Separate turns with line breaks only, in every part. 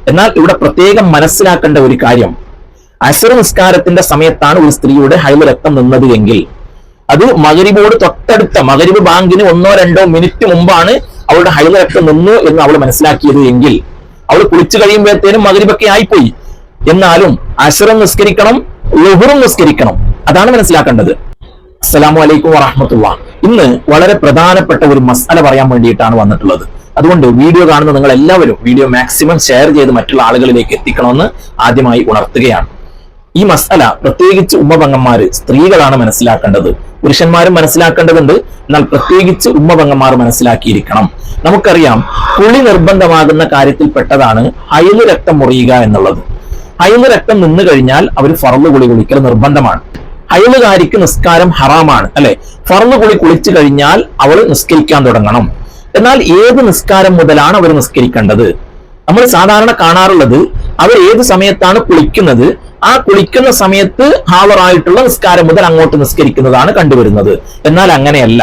എന്നാൽ ഇവിടെ പ്രത്യേകം മനസ്സിലാക്കേണ്ട ഒരു കാര്യം, അസ്ർ നിസ്കാരത്തിന്റെ സമയത്താണ് ഒരു സ്ത്രീയുടെ ഹൈദ് രക്തം നിന്നത് എങ്കിൽ അത് മഗ്രിബോട് തൊട്ടടുത്ത മഗ്രിബ് ബാങ്കിന് 1-2 മിനിറ്റ് മുമ്പാണ് അവളുടെ ഹൈദ് രക്തം നിന്നു എന്ന് അവൾ മനസ്സിലാക്കിയത് എങ്കിൽ അവൾ കുളിച്ചു കഴിയുമ്പോഴത്തേനും മഗ്രിബൊക്കെ ആയിപ്പോയി. എന്നാലും അസ്റും നിസ്കരിക്കണം, ളുഹറും നിസ്കരിക്കണം. അതാണ് മനസ്സിലാക്കേണ്ടത്. അസ്സലാമു അലൈക്കും വറഹ്മത്തുള്ളാഹി. ഇന്ന് വളരെ പ്രധാനപ്പെട്ട ഒരു മസ്അല പറയാൻ വേണ്ടിയിട്ടാണ് വന്നിട്ടുള്ളത്. അതുകൊണ്ട് വീഡിയോ കാണുന്ന നിങ്ങൾ എല്ലാവരും വീഡിയോ മാക്സിമം ഷെയർ ചെയ്ത് മറ്റുള്ള ആളുകളിലേക്ക് എത്തിക്കണമെന്ന് ആദ്യമായി ഉണർത്തുകയാണ്. ഈ മസ്അല പ്രത്യേകിച്ച് ഉമ്മപെങ്ങന്മാര്, സ്ത്രീകളാണ് മനസ്സിലാക്കേണ്ടത്. പുരുഷന്മാരും മനസ്സിലാക്കേണ്ടതുണ്ട്, എന്നാൽ പ്രത്യേകിച്ച് ഉമ്മപെങ്ങന്മാർ മനസ്സിലാക്കിയിരിക്കണം. നമുക്കറിയാം, കുളി നിർബന്ധമാകുന്ന കാര്യത്തിൽപ്പെട്ടതാണ് ഹൈദ് രക്തം മുറിയുക എന്നുള്ളത്. ഹൈദ് രക്തം നിന്നു കഴിഞ്ഞാൽ അവർ ഫർള് കുളി കുളിക്കൽ നിർബന്ധമാണ്. ഹൈദുകാരിക്ക് നിസ്കാരം ഹറാമാണ്, അല്ലെ? ഫർള് കുളി കുളിച്ചു കഴിഞ്ഞാൽ അവൾ നിസ്കരിക്കാൻ തുടങ്ങണം. എന്നാൽ ഏത് നിസ്കാരം മുതലാണ് അവർ നിസ്കരിക്കേണ്ടത്? നമ്മൾ സാധാരണ കാണാറുള്ളത്, അവർ ഏത് സമയത്താണ് കുളിക്കുന്നത്, ആ കുളിക്കുന്ന സമയത്ത് ഹാളറായിട്ടുള്ള നിസ്കാരം മുതൽ അങ്ങോട്ട് നിസ്കരിക്കുന്നതാണ് കണ്ടുവരുന്നത്. എന്നാൽ അങ്ങനെയല്ല.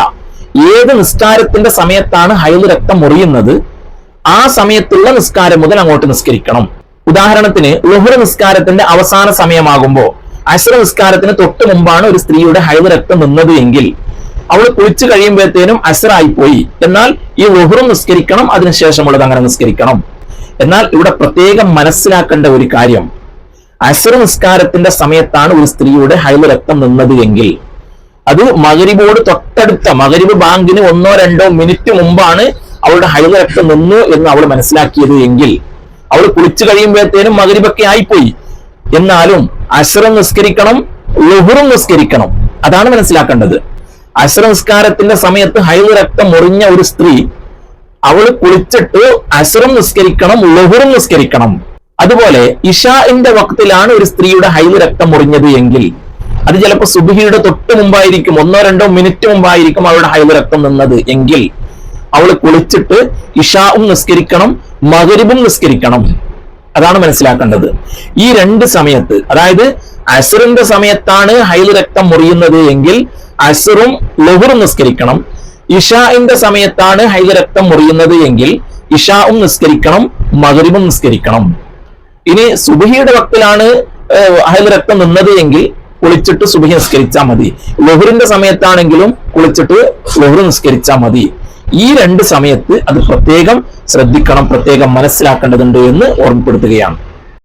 ഏത് നിസ്കാരത്തിന്റെ സമയത്താണ് ഹൈദ് രക്തം മുറിയുന്നത്, ആ സമയത്തുള്ള നിസ്കാരം മുതൽ അങ്ങോട്ട് നിസ്കരിക്കണം. ഉദാഹരണത്തിന്, ളുഹ്ർ നിസ്കാരത്തിന്റെ അവസാന സമയമാകുമ്പോ അസ്ർ നിസ്കാരത്തിന് തൊട്ട് മുമ്പാണ് ഒരു സ്ത്രീയുടെ ഹൈദ് രക്തം നിന്നത് എങ്കിൽ അവൾ കുളിച്ചു കഴിയുമ്പോഴത്തേനും അസ്ർ ആയിപ്പോയി. എന്നാൽ ഈ ളുഹ്റും നിസ്കരിക്കണം, അതിനുശേഷമുള്ളത് അങ്ങനെ നിസ്കരിക്കണം. എന്നാൽ ഇവിടെ പ്രത്യേകം മനസ്സിലാക്കേണ്ട ഒരു കാര്യം, അസ്ർ നിസ്കാരത്തിന്റെ സമയത്താണ് ഒരു സ്ത്രീയുടെ ഹൈദ് രക്തം നിന്നത് എങ്കിൽ അത് മഗ്രിബോട് തൊട്ടടുത്ത മഗ്രിബ് ബാങ്കിന് 1-2 മിനിറ്റ് മുമ്പാണ് അവളുടെ ഹൈദ് രക്തം നിന്നു എന്ന് അവൾ മനസ്സിലാക്കിയത് എങ്കിൽ അവൾ കുളിച്ചു കഴിയുമ്പോഴത്തേനും മഗ്രിബൊക്കെ ആയിപ്പോയി. എന്നാലും അസ്റും നിസ്കരിക്കണം, ളുഹറും നിസ്കരിക്കണം. അതാണ് മനസ്സിലാക്കേണ്ടത്. അസ്ർ നിസ്കാരത്തിന്റെ സമയത്ത് ഹൈദ് രക്തം മുറിഞ്ഞ ഒരു സ്ത്രീ അവൾ കുളിച്ചിട്ട് അസ്റും നിസ്കരിക്കണം, ളുഹറും നിസ്കരിക്കണം. അതുപോലെ ഇശാഇന്റെ വക്തിലാണ് ഒരു സ്ത്രീയുടെ ഹൈദ് രക്തം മുറിഞ്ഞത് എങ്കിൽ അത് ചിലപ്പോൾ സുബ്ഹിയുടെ തൊട്ട് മുമ്പായിരിക്കും, 1-2 മിനിറ്റ് മുമ്പായിരിക്കും അവളുടെ ഹൈദ് രക്തം നിന്നത് എങ്കിൽ അവൾ കുളിച്ചിട്ട് ഇശാഉം നിസ്കരിക്കണം, മഗ്രിബും നിസ്കരിക്കണം. അതാണ് മനസ്സിലാക്കേണ്ടത്. ഈ രണ്ട് സമയത്ത്, അതായത് അസ്റിന്റെ സമയത്താണ് ഹൈദ് രക്തം മുറിയുന്നത് എങ്കിൽ അസ്റും ളുഹറും നിസ്കരിക്കണം. ഇശാഇന്റെ സമയത്താണ് ഹൈദ് രക്തം മുറിയുന്നത് എങ്കിൽ ഇശാഉം നിസ്കരിക്കണം, മഗ്രിബും നിസ്കരിക്കണം. ഇനി സുബ്ഹിയുടെ വക്തിലാണ് ഹൈദ് രക്തം നിന്നത് എങ്കിൽ കുളിച്ചിട്ട് സുബ്ഹി നിസ്കരിച്ചാൽ മതി. ളുഹറിന്റെ സമയത്താണെങ്കിലും കുളിച്ചിട്ട് ളുഹർ നിസ്കരിച്ചാൽ മതി. ഈ രണ്ട് സമയത്ത് അത് പ്രത്യേകം ശ്രദ്ധിക്കണം, പ്രത്യേകം മനസ്സിലാക്കേണ്ടതുണ്ട് എന്ന് ഓർമ്മപ്പെടുത്തുകയാണ്.